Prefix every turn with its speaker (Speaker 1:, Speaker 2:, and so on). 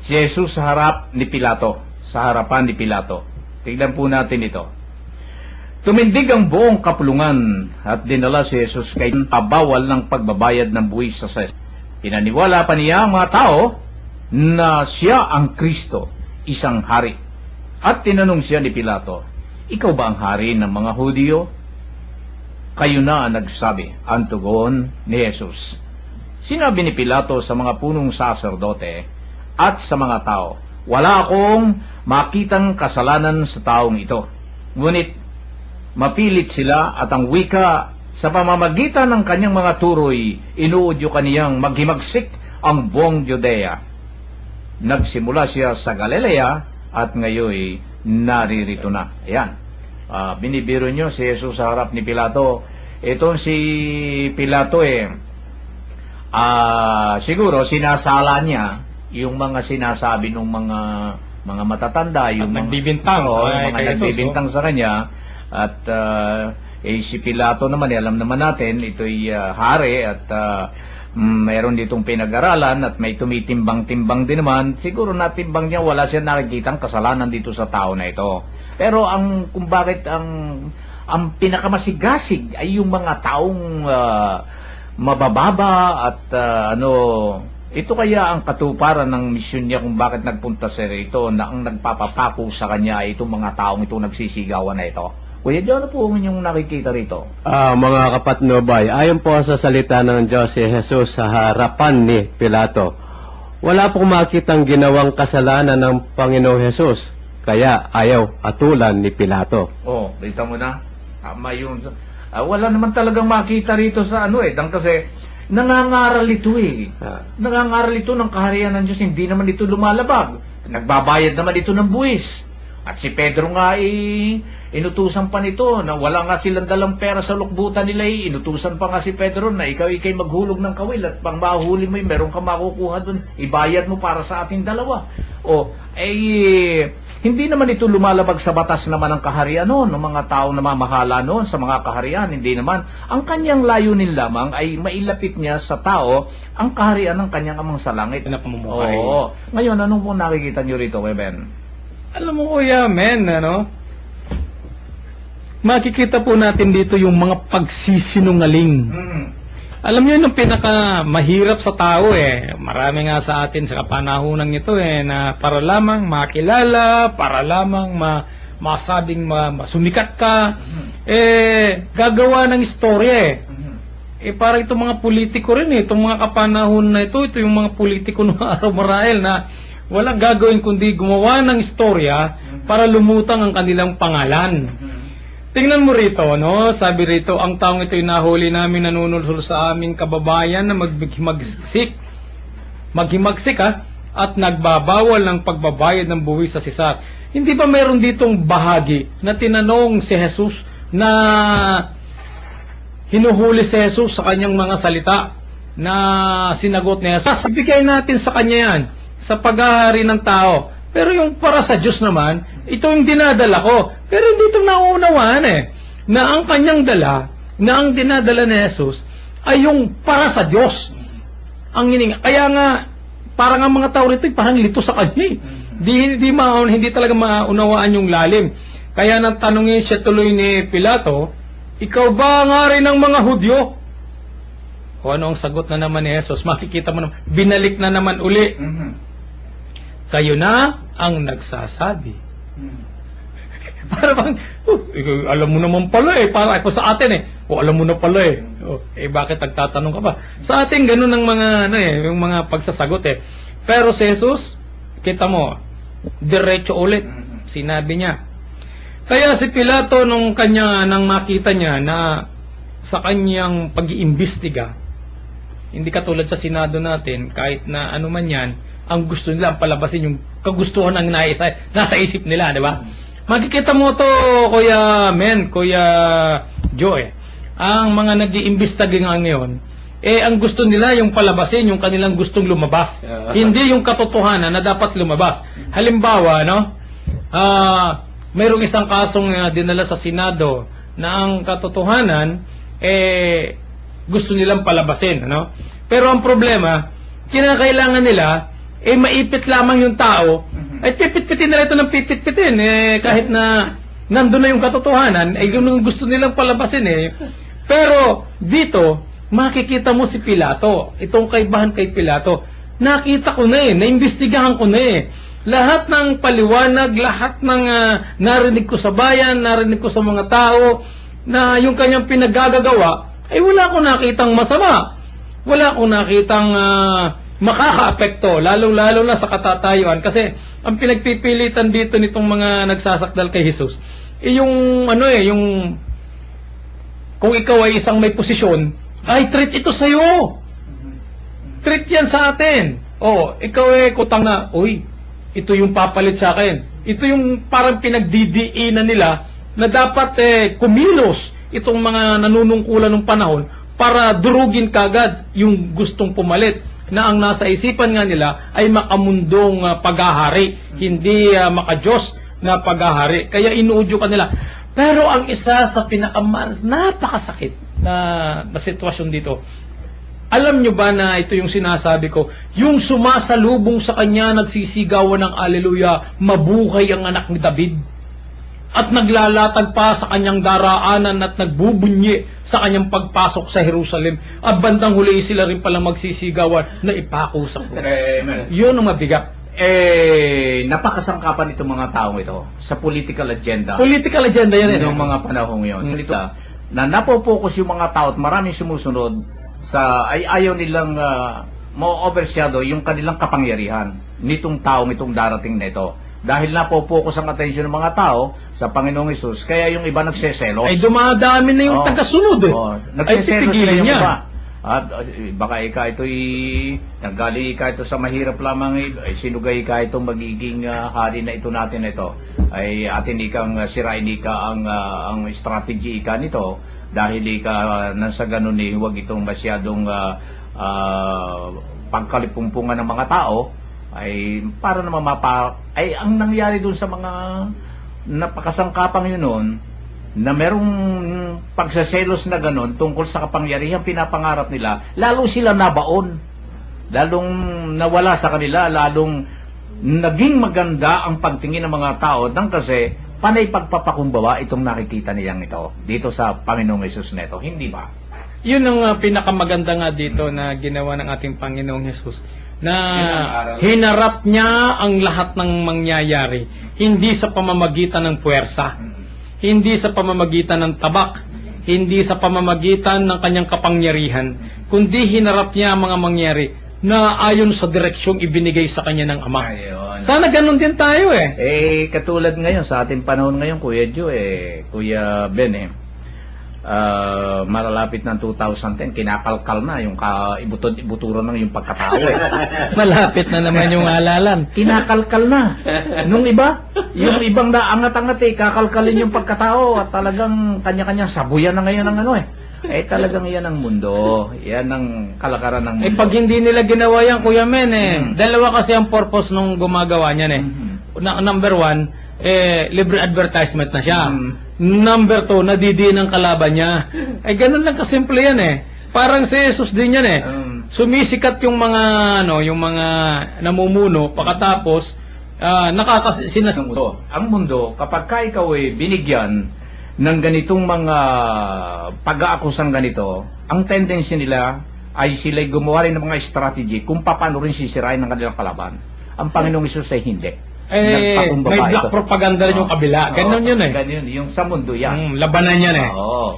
Speaker 1: Si Jesus sa harap ni Pilato, sa harapan ni Pilato. Tignan po natin ito. Tumindig ang buong kapulungan at dinala si Jesus kay pabawal ng pagbabayad ng buwis sa Caesar. Pinaniwala pa niya ang mga tao na siya ang Kristo, isang hari. At tinanong siya ni Pilato, ikaw ba ang hari ng mga Hudyo? Kayo na ang nagsabi, ang tugon ni Jesus. Sinabi ni Pilato sa mga punong saserdote at sa mga tao, wala akong makitang kasalanan sa taong ito. Ngunit mapilit sila at ang wika sa pamamagitan ng kanyang mga turoy, inuudyo kaniyang maghimagsik ang buong Judea. Nagsimula siya sa Galilea at ngayon naririto na. Ayan. Binibiro nyo si Jesus sa harap ni Pilato. Itong si Pilato siguro sinasala niya yung mga sinasabi ng mga matatanda, yung mga
Speaker 2: nagbibintang,
Speaker 1: mga nagbibintang sa kanya. At si Pilato naman, alam naman natin, ito'y hari at mayroon ditong pinag-aralan at may tumitimbang-timbang din naman. Siguro natimbang niya, wala siya nakikitang kasalanan dito sa tao na ito. Pero kung bakit ang pinakamasigasig ay yung mga taong mabababa at ito kaya ang katuparan ng misyon niya kung bakit nagpunta siya rito, na ang nagpapapako sa kanya ay itong mga taong itong nagsisigawan na ito. Kuya John, ano po yung nakikita rito?
Speaker 3: Mga kapatnubay, ayon po sa salita ng Diyos si Jesus sa harapan ni Pilato, wala pong makitang ginawang kasalanan ng Panginoong Jesus, kaya ayaw atulan ni Pilato.
Speaker 1: Kita mo na? Wala naman talagang makita rito sa kasi nangangaral ito nangangaral ito ng kaharian ng Diyos, hindi naman ito lumalabag. Nagbabayad naman ito ng buwis. At si Pedro nga inutusan pa nito na wala nga silang dalang pera sa lukbutan nila inutusan pa nga si Pedro na ikaw ikay maghulog ng kawil at pang mahuli mo meron ka makukuha dun, ibayad mo para sa ating dalawa. Hindi naman ito lumalabag sa batas naman ng kaharian noon, ng mga tao na mamahala noon sa mga kaharian, hindi naman. Ang kanyang layunin lamang ay mailapit niya sa tao ang kaharian ng kanyang amang sa langit. Ngayon, anong po nakikita niyo rito, Ben?
Speaker 2: Alam mo, Kuya Men, makikita po natin dito yung mga pagsisinungaling. Alam niyo yung pinaka mahirap sa tao marami nga sa atin sa kapanahunan ito na para lamang makilala, para lamang masabing masumikat ka, gagawa ng istorya para itong mga politiko rin itong mga kapanahon na ito yung mga politiko ng araw marahil na walang gagawin kundi gumawa ng istorya para lumutang ang kanilang pangalan. Tingnan mo rito, sabi rito, ang taong ito'y nahuli namin nanunulsol sa aming kababayan na maghimagsik at nagbabawal ng pagbabayad ng buwis sa Caesar. Hindi ba meron ditong bahagi na tinanong si Jesus na hinuhuli si Jesus sa kanyang mga salita na sinagot niya? Ibigay natin sa kanya yan sa paghahari ng tao. Pero yung para sa Diyos naman, ito yung dinadala ko. Pero hindi ito nauunawaan na ang kanyang dala, na ang dinadala ni Jesus, ay yung para sa Diyos. Kaya nga, parang ang mga tao rito, parang lito sa kanya. Hindi talaga maunawaan yung lalim. Kaya nang tanungin siya tuloy ni Pilato, ikaw ba ang hari ng mga Hudyo? O ano ang sagot na naman ni Jesus? Makikita mo naman, binalik na naman uli. Kayo na ang nagsasabi. Para bang, alam mo naman pala para ako sa atin alam mo na pala bakit nagtatanong ka pa? Sa atin ganun ang mga yung mga pagsasagot Pero si Jesus, kita mo, diretso ulit. Sinabi niya. Kaya si Pilato nang makita niya na sa kanyang pag-iimbestiga, hindi katulad sa Senado natin, kahit na ano man yan, ang gusto nila, ang palabasin yung kagustuhan ng nasa isip nila, di ba? Makikita mo to, Kuya Men, Kuya Joe, ang mga nag-iimbestiga ngayon, ang gusto nila yung palabasin, yung kanilang gustong lumabas. Hindi yung katotohanan na dapat lumabas. Halimbawa, mayroong isang kasong dinala sa Senado na ang katotohanan, gusto nilang palabasin, Pero ang problema, kinakailangan nila maipit lamang yung tao, ay pipit-pitin na ito ng pipit-pitin. Kahit na nandun na yung katotohanan, ay yun ang gusto nilang palabasin Pero dito, makikita mo si Pilato, itong kaibahan kay Pilato. Nakita ko na naimbestigahan ko na Lahat ng paliwanag, lahat ng narinig ko sa bayan, narinig ko sa mga tao, na yung kanyang pinagagagawa, ay wala akong nakitang masama. Wala akong nakitang makaka-apekto, lalo-lalo na sa katatayuan. Kasi ang pinagpipilitan dito nitong mga nagsasakdal kay Jesus, yung yung kung ikaw ay isang may posisyon, ay treat ito sa'yo. Treat yan sa atin. Ikaw kutang na, ito yung papalit sa akin. Ito yung parang pinagdidiinan nila na dapat kumilos itong mga nanunungkulan ng panahon para durugin kagad yung gustong pumalit, na ang nasa isipan nga nila ay makamundong paghahari, hindi makadiyos na paghahari. Kaya inuudyo ka nila. Pero ang isa sa napakasakit na sitwasyon dito, alam nyo ba na ito yung sinasabi ko, yung sumasalubong sa kanya, nagsisigawan ng Alleluia, mabuhay ang anak ni David, at naglalatag pa sa kanyang daraanan at nagbubunyi sa kanyang pagpasok sa Jerusalem. At bandang huli sila rin palang magsisigawan na ipako sa krus. Yun ang mabigat.
Speaker 1: Napakasangkapan itong mga taong ito sa political agenda.
Speaker 2: Political agenda yan
Speaker 1: Yung mga panahong yun. Na napopokus yung mga tao at maraming sumusunod sa ayaw nilang ma-overshadow yung kanilang kapangyarihan nitong taong itong darating na ito. Dahil napopokus ang atensyon ng mga tao sa Panginoong Hesus, kaya yung iba nagseselos.
Speaker 2: Ay dumadami na yung tagasunod ay
Speaker 1: yung
Speaker 2: pipigilin niya.
Speaker 1: iba. At baka nanggaling ito sa mahirap lamang, sinugay itong magiging hari na ito natin ito. Ay atin ikang sirain ang strategy nito, dahil nang sa ganun huwag itong masyadong pagkalipumpungan ng mga tao, ay para naman ay ang nangyari doon sa mga napakasangkapang yun noon, na merong pagsaselos na gano'n tungkol sa kapangyarihan pinapangarap nila, lalo sila nabaon, lalong nawala sa kanila, lalong naging maganda ang pagtingin ng mga tao nang kasi panay pagpapakumbaba itong nakikita nilang ito dito sa Panginoong Hesus neto, hindi ba?
Speaker 2: Yun ang pinakamaganda nga dito na ginawa ng ating Panginoong Hesus, na hinarap niya ang lahat ng mangyayari, hindi sa pamamagitan ng puwersa, hindi sa pamamagitan ng tabak, hindi sa pamamagitan ng kanyang kapangyarihan, kundi hinarap niya ang mga mangyari na ayon sa direksyong ibinigay sa kanya ng Ama.
Speaker 1: Ayun.
Speaker 2: Sana ganun din tayo
Speaker 1: Katulad ngayon, sa ating panahon ngayon, Kuya Joe, Kuya Ben, malalapit ng 2010, kinakalkal na yung ibuturan ng yung pagkatao
Speaker 2: Malapit na naman yung halalan.
Speaker 1: Kinakalkal na. Nung iba, yung ibang naangat-angat kakalkalin yung pagkatao at talagang kanya-kanya sabuyan na ngayon ng talagang yan ang mundo. Yan ang kalakaran ng mundo.
Speaker 2: Pag hindi nila ginawa yan, Kuya Men, dalawa kasi ang purpose nung gumagawa niyan Number one, libre advertisement na siya. Number 2, nadidiin ang kalaban niya. Ganun lang kasimple yan Parang si Jesus din yan Sumisikat yung mga yung mga namumuno, pagkatapos
Speaker 1: Ang mundo, kapag ikaw binigyan ng ganitong mga pag-aakusang ganito, ang tendency nila ay sila'y gumawa rin ng mga strategy kung paano rin sisirain ng kanilang kalaban. Ang Panginoong Hesus ay hindi.
Speaker 2: May black propaganda rin yung kabila. Ganun yun
Speaker 1: Ganun, yung sa mundo yan.
Speaker 2: Labanan yan
Speaker 1: Oo.